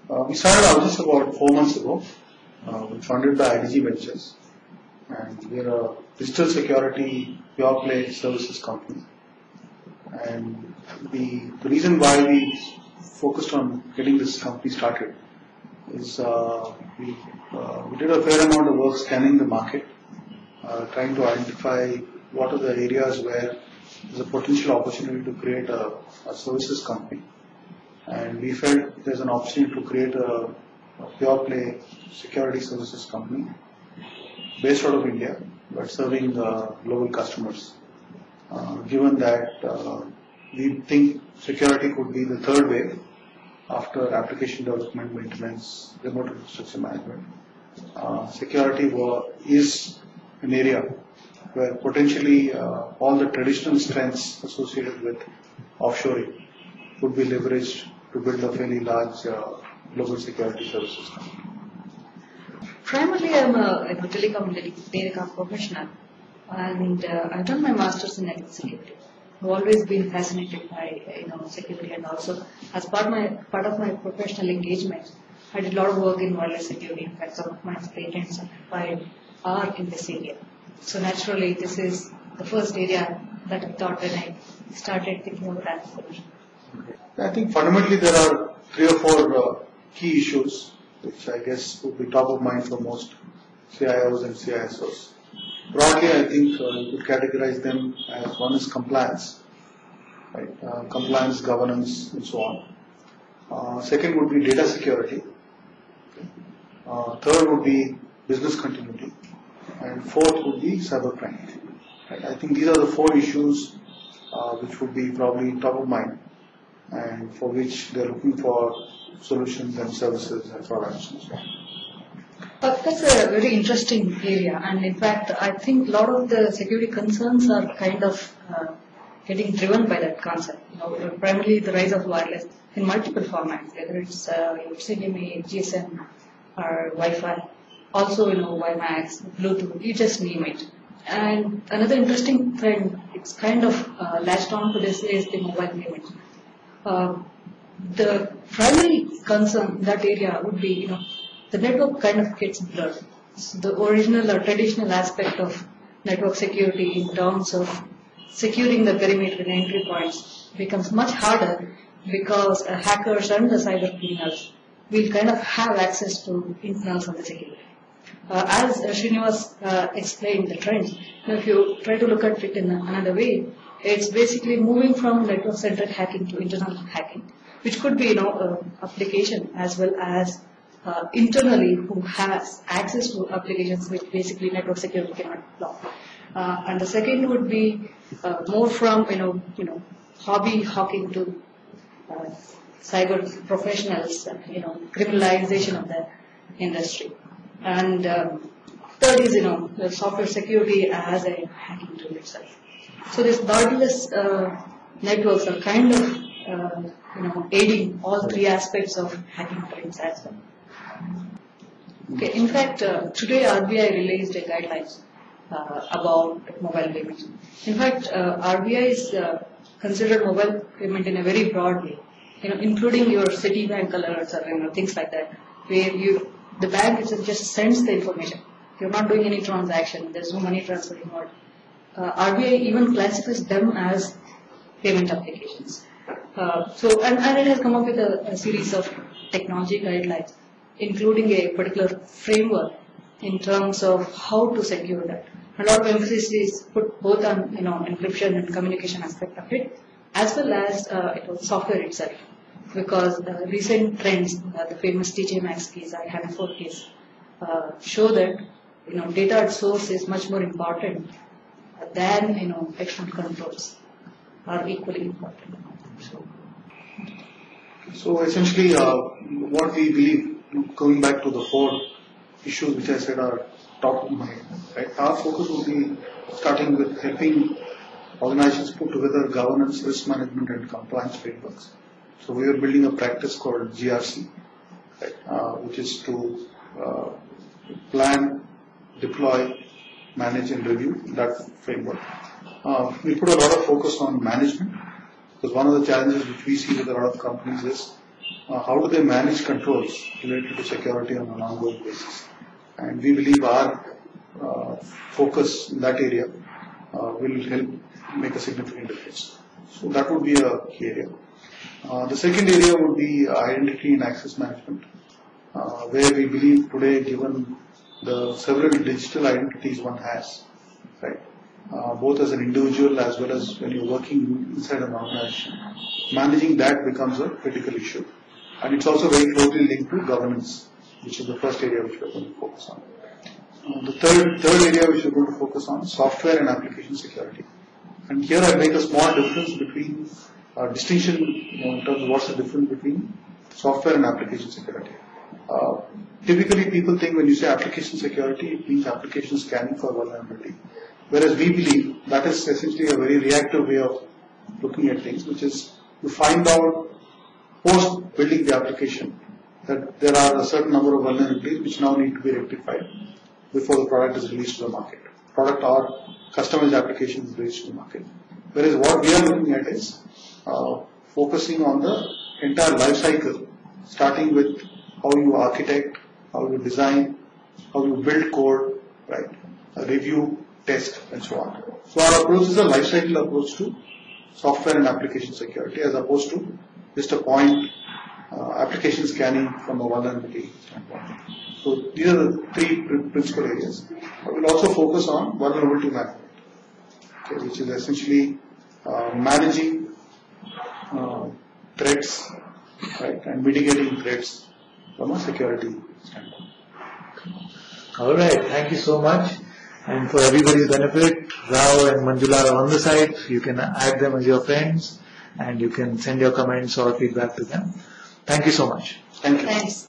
We started Aujas about 4 months ago. We funded by IDG Ventures, and we're a digital security pure play services company. And the reason why we focused on getting this company started is we did a fair amount of work scanning the market, trying to identify what are the areas where there's a potential opportunity to create a services company. And we felt there's an opportunity to create a pure play security services company based out of India, but serving global customers. Given that we think security could be the third wave after application development, maintenance, remote infrastructure management. Security is an area where potentially all the traditional strengths associated with offshoring could be leveraged to build a fairly large global security services company. Primarily, I'm a telecom professional, and I've done my master's in network security. I've always been fascinated by security, and also as part of my professional engagement, I did a lot of work in wireless security. In fact, some of my patents are in this area. So naturally, this is the first area that I thought when I started thinking about that solution. I think fundamentally there are 3 or 4 key issues which I guess would be top of mind for most CIOs and CISOs. Broadly, I think you could categorize them as one is compliance, right? Compliance, governance, and so on. Second would be data security. Third would be business continuity, and fourth would be cybercrime. Right? I think these are the 4 issues which would be probably top of mind, and for which they're looking for solutions and services and products and so on. That's a very interesting area, and in fact, I think a lot of the security concerns are kind of getting driven by that concept. Primarily the rise of wireless in multiple formats, whether it's CDMA, GSM, or Wi-Fi. Also, WiMAX, Bluetooth, you just name it. And another interesting trend, it's kind of latched on to this, is the mobile payment. The primary concern in that area would be, the network kind of gets blurred. So the original or traditional aspect of network security in terms of securing the perimeter and entry points becomes much harder because hackers and the cyber criminals will kind of have access to internals of the security. As Srinivas explained the trends, if you try to look at it in another way, it's basically moving from network-centered hacking to internal hacking, which could be, application as well as internally who has access to applications which basically network security cannot block. And the second would be more from hobby hacking to cyber professionals, criminalization of the industry. And third is the software security as a hacking tool itself. So these borderless networks are kind of aiding all 3 aspects of hacking trends as well. Okay, in fact, today RBI released a guidelines about mobile payment. In fact, RBI is considered mobile payment in a very broad way, including your Citibank alerts or things like that, where the bank just sends the information. You're not doing any transaction. There's no money transfer involved. RBI even classifies them as payment applications. And it has come up with a series of technology guidelines, including a particular framework in terms of how to secure that. A lot of emphasis is put both on encryption and communication aspect of it, as well as software itself. Because the recent trends, the famous TJ Maxx case, I-4 case, show that data at source is much more important than external controls are equally important. So essentially, what we believe, going back to the 4 issues which I said are top of mind, right? Our focus will be starting with helping organizations put together governance, risk management, and compliance frameworks. So we are building a practice called GRC, right, which is to plan, deploy, manage, and review that framework. We put a lot of focus on management, because one of the challenges which we see with a lot of companies is how do they manage controls related to security on an ongoing basis. And we believe our focus in that area will help make a significant difference. So that would be a key area. The second area would be identity and access management, where we believe today, given the several digital identities one has, right, both as an individual as well as when you're working inside an organization, managing that becomes a critical issue. And it's also very closely linked to governance, which is the first area which we're going to focus on. The third area which we're going to focus on is software and application security. And here I make a small difference between distinction in terms of what's the difference between software and application security. Typically, people think when you say application security, it means application scanning for vulnerability. Whereas we believe that is essentially a very reactive way of looking at things, which is you find out post building the application that there are a certain number of vulnerabilities which now need to be rectified before the product is released to the market. Product or customized application is released to the market. Whereas what we are looking at is focusing on the entire life cycle, starting with how you architect, how you design, how you build code, right? Review, test, and so on. So our approach is a life cycle approach to software and application security, as opposed to just a point application scanning from a vulnerability standpoint. So these are the three principal areas. I will also focus on vulnerability management, okay, which is essentially managing threats, right, and mitigating threats from a security standpoint. All right, thank you so much. And for everybody's benefit, Rao and Manjula are on the site. You can add them as your friends and you can send your comments or feedback to them. Thank you so much. Thank you. Thanks.